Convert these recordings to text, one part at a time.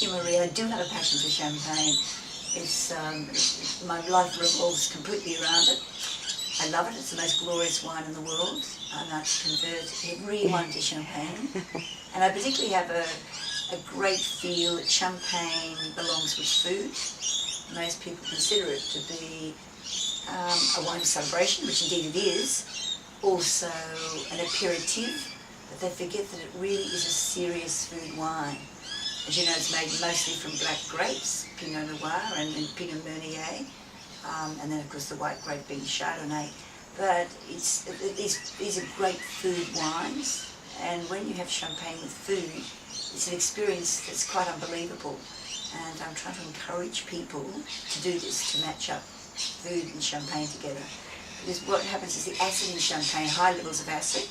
you, Marie. I do have a passion for champagne. It's my life revolves completely around it. I love it. It's the most glorious wine in the world. I like to convert everyone to champagne. And I particularly have a great feel that champagne belongs with food. Most people consider it to be a wine of celebration, which indeed it is. Also an aperitif, but they forget that it really is a serious food wine. As you know, it's made mostly from black grapes, Pinot Noir and Pinot Meunier, and then of course the white grape being Chardonnay. But these are great food wines, and when you have champagne with food, it's an experience that's quite unbelievable. And I'm trying to encourage people to do this, to match up food and champagne together. Because what happens is the acid in champagne, high levels of acid,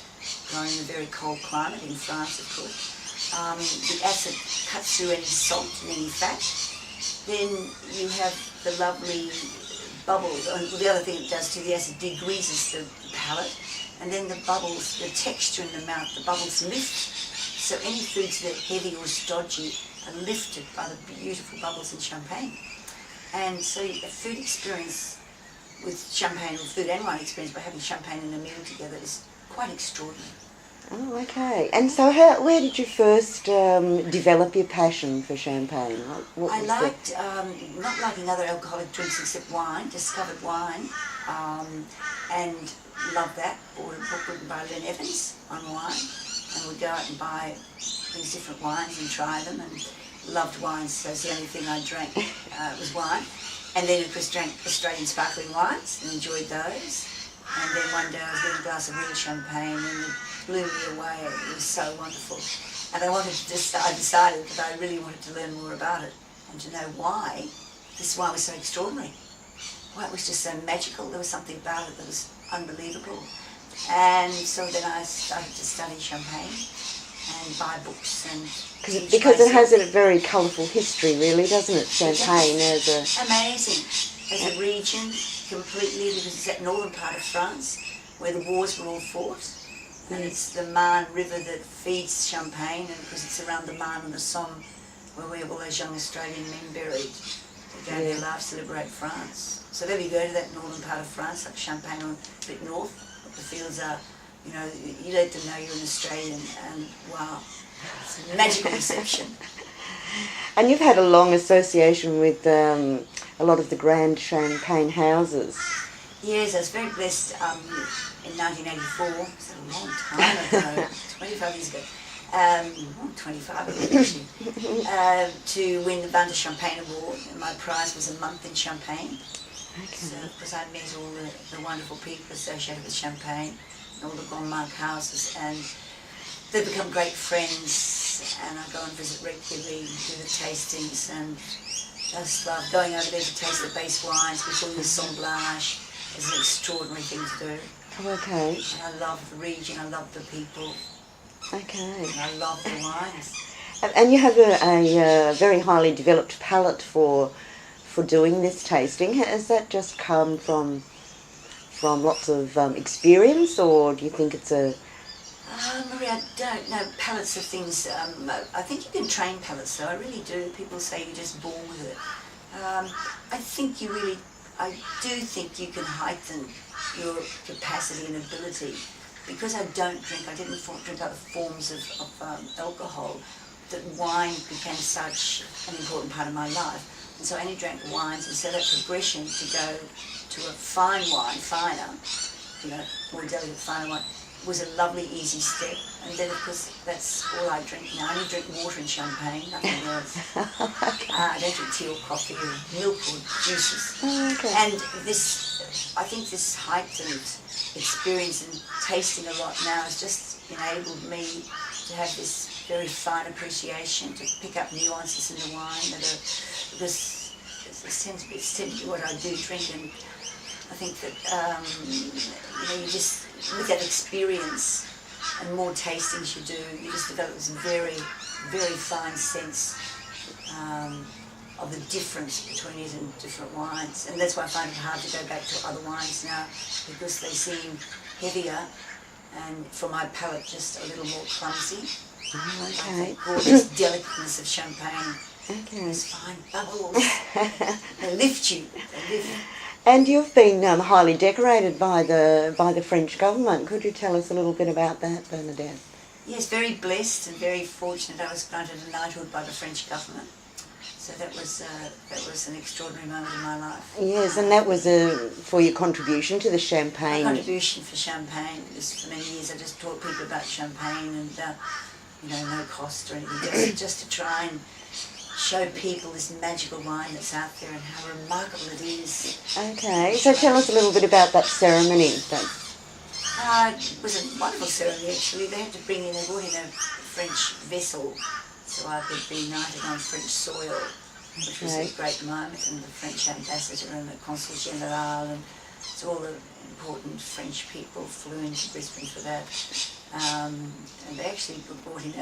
growing in a very cold climate in France, of course. The acid cuts through any salt and any fat. Then you have the lovely bubbles. And the other thing it does too, the acid degreases the palate, and then the bubbles, the texture in the mouth, the bubbles lift. So any foods that are heavy or stodgy are lifted by the beautiful bubbles in champagne. And so a food experience with champagne, or food and wine experience by having champagne and a meal together is quite extraordinary. Oh, okay. And so where did you first develop your passion for champagne? I liked, not liking other alcoholic drinks except wine, discovered wine, and loved that. Bought a book written by Len Evans on wine, and would go out and buy these different wines and try them, and loved wines, so it's the only thing I drank was wine. And then of course drank Australian sparkling wines and enjoyed those. And then one day I was getting a glass of real champagne and it blew me away. It was so wonderful. And I decided that I really wanted to learn more about it and to know why this wine was so extraordinary. Why it was just so magical. There was something about it that was unbelievable. And so then I started to study champagne and buy books and because it has a very colourful history, really, doesn't it? Champagne as a... Amazing. As a region, completely, because it's that northern part of France where the wars were all fought. And it's the Marne River that feeds Champagne, and because it's around the Marne and the Somme where we have all those young Australian men buried who gave their lives to liberate France. So there we go to that northern part of France, like Champagne on a bit north, what the fields are. You know, you let them know you're an Australian, and wow, it's a magical reception. And you've had a long association with a lot of the grand champagne houses. Yes, I was very blessed in 1984, it's a long time ago, 25 years ago, 25 actually, to win the Vin de Champagne Award, and my prize was a month in Champagne. Okay. So, because I met all the wonderful people associated with Champagne, all the Grand Marque houses, and they've become great friends, and I go and visit regularly, do the tastings, and just love going over there to taste the base wines before the assemblage. It's an extraordinary thing to do. Okay. And I love the region, I love the people. Okay. And I love the wines. And you have a very highly developed palate for doing this tasting. Has that just come from lots of experience, or do you think it's a... Marie, I don't know. Palates are things, I think you can train palates though, I really do. People say you're just born with it. I do think you can heighten your capacity and ability. Because I don't drink, I didn't drink other forms of alcohol, that wine became such an important part of my life. And so I only drank wines, and so that progression to go to a fine wine, finer, you know, more delicate, finer wine, was a lovely, easy step. And then, of course, that's all I drink now. I only drink water and champagne, nothing else. I don't drink tea or coffee or milk or juices. Oh, okay. And I think this heightened experience in tasting a lot now has just enabled me to have this very fine appreciation, to pick up nuances in the wine that are, because it tends to be what I do drink, and I think that you just, with that experience and more tastings you do, you just develop this very, very fine sense of the difference between it and different wines. And that's why I find it hard to go back to other wines now, because they seem heavier and for my palate just a little more clumsy. Oh, okay. The gorgeous delicateness of champagne Okay. It's fine bubbles. They lift you. They lift. And you've been highly decorated by the French government. Could you tell us a little bit about that, Bernadette? Yes, very blessed and very fortunate. I was granted a knighthood by the French government. So that was an extraordinary moment in my life. Yes, and that was for your contribution to the Champagne. My contribution for Champagne was for many years. I just taught people about Champagne and no cost or anything, just to try and show people this magical wine that's out there and how remarkable it is. Okay, so tell us a little bit about that ceremony. It was a wonderful ceremony actually. They brought in a French vessel so I could be knighted on French soil, which was a great moment, and the French ambassador and the consul general and so all the important French people flew into Brisbane for that. And they actually brought in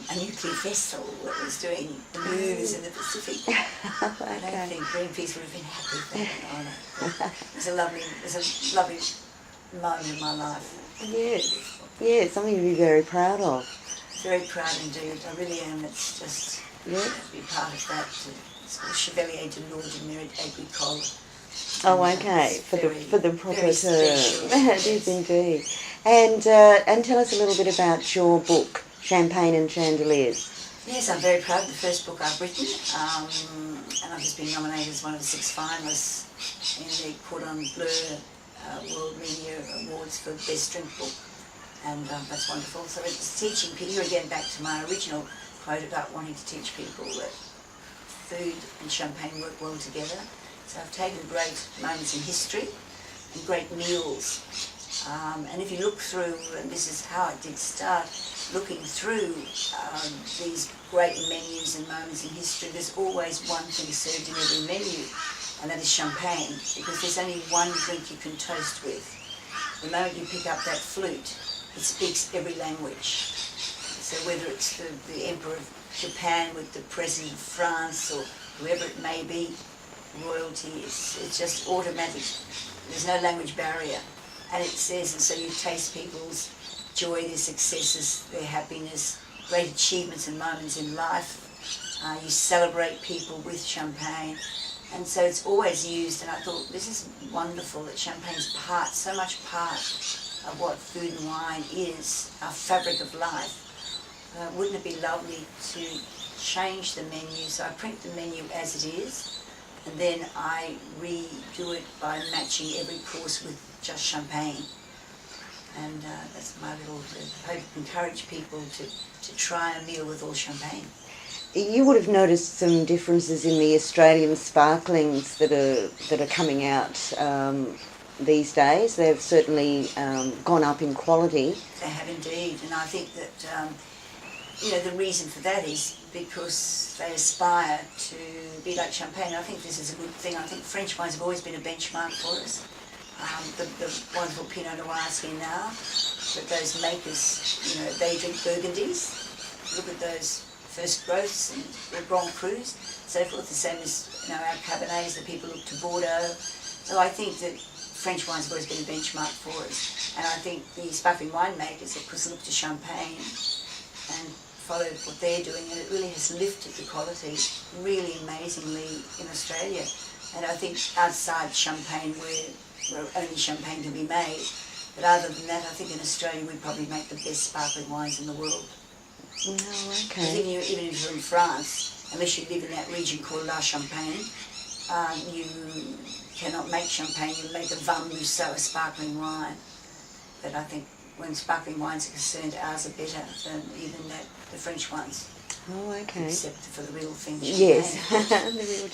a nuclear vessel that was doing moves in the Pacific. I don't think Greenpeace would have been happy with that. It was a lovely moment in my life. Yes, something to be very proud of. Very proud indeed. I really am. It's just to be part of that. It's called Chevalier de l'Ordre du Mérite Agricole. Oh, okay. For the proper term. Special. It is indeed. And tell us a little bit about your book, Champagne and Chandeliers. Yes, I'm very proud of the first book I've written, and I've just been nominated as one of the 6 finalists in the Cordon Bleu World Media Awards for Best Drink Book, and that's wonderful. So it's teaching people, here again back to my original quote about wanting to teach people that food and champagne work well together. So I've taken great moments in history and great meals. And if you look through, and this is how it did start, looking through these great menus and moments in history, there's always one thing served in every menu, and that is champagne, because there's only one drink you can toast with. The moment you pick up that flute, it speaks every language. So whether it's the Emperor of Japan with the President of France or whoever it may be, royalty, it's just automatic. There's no language barrier. And it says, and so you taste people's joy, their successes, their happiness, great achievements and moments in life. You celebrate people with champagne. And so it's always used, and I thought this is wonderful that champagne's so much part of what food and wine is, our fabric of life. Wouldn't it be lovely to change the menu? So I print the menu as it is, and then I redo it by matching every course with just champagne. And that's my little hope to encourage people to try a meal with all champagne. You would have noticed some differences in the Australian sparklings that are coming out these days. They've certainly gone up in quality. They have indeed, and I think that the reason for that is because they aspire to be like champagne. I think this is a good thing. I think French wines have always been a benchmark for us. The wonderful Pinot Noirs here now, but those makers, they drink Burgundies. Look at those first growths and the Grand Crus, so forth. The same as our Cabernets, the people look to Bordeaux. So I think that French wine's always been a benchmark for us, and I think the sparkling wine makers, of course, look to Champagne and follow what they're doing, and it really has lifted the quality really amazingly in Australia. And I think outside Champagne, where only champagne can be made, but other than that, I think in Australia we probably make the best sparkling wines in the world. Oh, okay. Even if you're in France, unless you live in that region called La Champagne, you cannot make champagne. You make a vin mousseux, a sparkling wine. But I think when sparkling wines are concerned, ours are better than even the French ones. Oh, okay. Except for the real thing. Yes, the real